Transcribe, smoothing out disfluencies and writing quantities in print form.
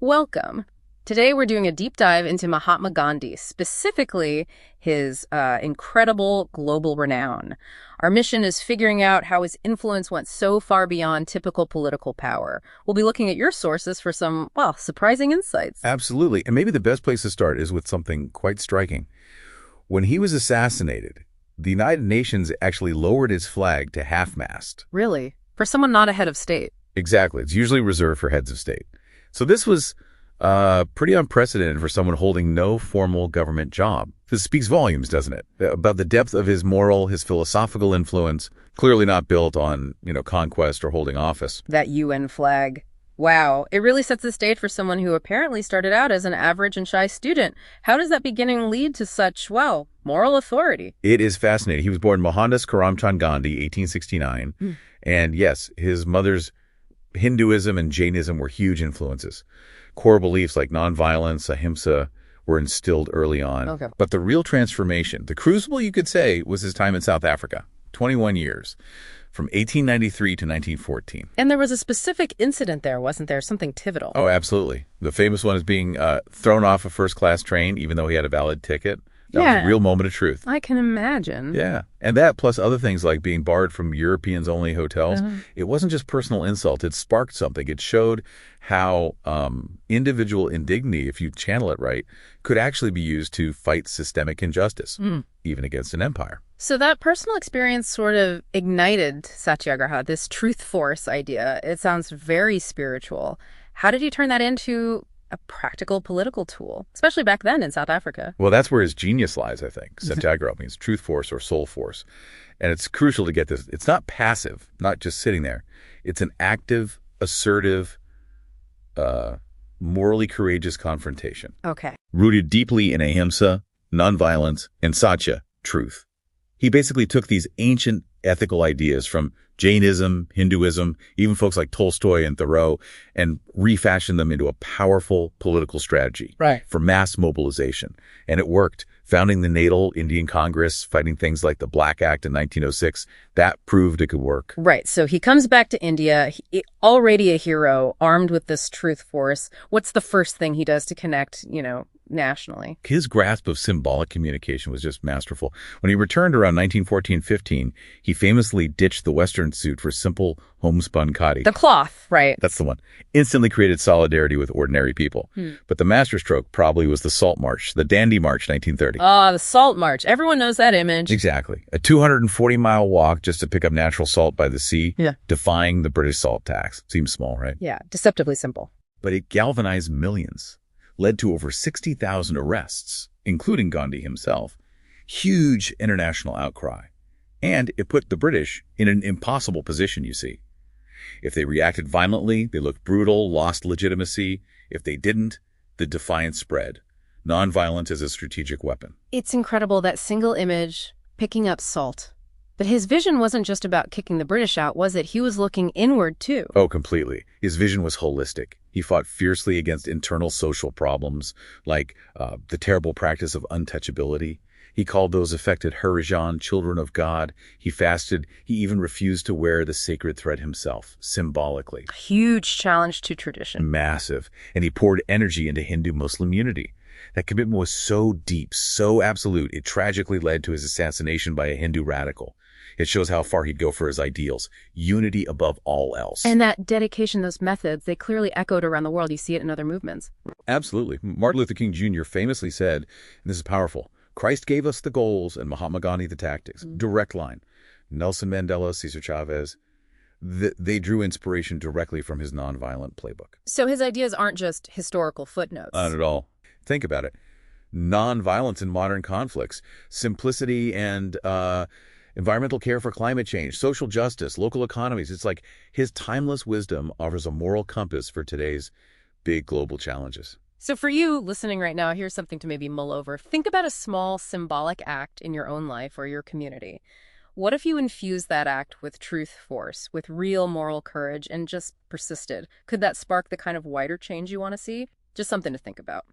Welcome. Today we're doing a deep dive into Mahatma Gandhi, specifically his incredible global renown. Our mission is figuring out how his influence went so far beyond typical political power. We'll be looking at your sources for some, well, surprising insights. Absolutely. And maybe the best place to start is with something quite striking. When he was assassinated, the United Nations actually lowered his flag to half-mast. Really? For someone not a head of state? Exactly. It's usually reserved for heads of state. So this was pretty unprecedented for someone holding no formal government job. This speaks volumes, doesn't it? About the depth of his moral, his philosophical influence, clearly not built on, conquest or holding office. That UN flag. Wow, it really sets the stage for someone who apparently started out as an average and shy student. How does that beginning lead to such, well, moral authority? It is fascinating. He was born Mohandas Karamchand Gandhi, 1869. And yes, his mother's Hinduism and Jainism were huge influences. Core beliefs like nonviolence, ahimsa, were instilled early on. Okay. But the real transformation, the crucible, you could say, was his time in South Africa, 21 years, from 1893 to 1914. And there was a specific incident there, wasn't there? Something pivotal. Oh, absolutely. The famous one is being thrown off a first-class train, even though he had a valid ticket. That was a real moment of truth. I can imagine. Yeah. And that plus other things like being barred from Europeans-only hotels, it wasn't just personal insult. It sparked something. It showed how individual indignity, if you channel it right, could actually be used to fight systemic injustice, even against an empire. So that personal experience sort of ignited satyagraha, this truth force idea. It sounds very spiritual. How did he turn that into a practical political tool, especially back then in South Africa? Well, that's where his genius lies, I think. Satyagraha means truth force or soul force. And it's crucial to get this. It's not passive, not just sitting there. It's an active, assertive, morally courageous confrontation. Okay. Rooted deeply in ahimsa, nonviolence, and satya, truth. He basically took these ancient ethical ideas from Jainism, Hinduism, even folks like Tolstoy and Thoreau, and refashioned them into a powerful political strategy for mass mobilization. And it worked. Founding the Natal Indian Congress, fighting things like the Black Act in 1906, that proved it could work. Right. So he comes back to India, already a hero, armed with this truth force. What's the first thing he does to connect, nationally? His grasp of symbolic communication was just masterful. When he returned around 1914-15, he famously ditched the Western suit for simple homespun khadi. The cloth, right? That's the one. Instantly created solidarity with ordinary people. But the masterstroke probably was the Salt March, the Dandy March, 1930. Ah, the Salt March. Everyone knows that image. Exactly. A 240-mile walk just to pick up natural salt by the sea, defying the British salt tax. Seems small, right? Yeah, deceptively simple. But it galvanized millions, led to over 60,000 arrests, including Gandhi himself, huge international outcry. And it put the British in an impossible position, you see. If they reacted violently, they looked brutal, lost legitimacy. If they didn't, the defiance spread. Nonviolence is a strategic weapon. It's incredible, that single image, picking up salt. But his vision wasn't just about kicking the British out, was it? He was looking inward, too. Oh, completely. His vision was holistic. He fought fiercely against internal social problems, like the terrible practice of untouchability. He called those affected Harijan, children of God. He fasted. He even refused to wear the sacred thread himself, symbolically. Huge challenge to tradition. Massive. And he poured energy into Hindu-Muslim unity. That commitment was so deep, so absolute, it tragically led to his assassination by a Hindu radical. It shows how far he'd go for his ideals. Unity above all else. And that dedication, those methods, they clearly echoed around the world. You see it in other movements. Absolutely. Martin Luther King Jr. famously said, and this is powerful, Christ gave us the goals and Mahatma Gandhi the tactics. Direct line. Nelson Mandela, Cesar Chavez, they drew inspiration directly from his nonviolent playbook. So his ideas aren't just historical footnotes. Not at all. Think about it. Nonviolence in modern conflicts, simplicity and environmental care for climate change, social justice, local economies. It's like his timeless wisdom offers a moral compass for today's big global challenges. So for you listening right now, here's something to maybe mull over. Think about a small symbolic act in your own life or your community. What if you infused that act with truth force, with real moral courage, and just persisted? Could that spark the kind of wider change you want to see? Just something to think about.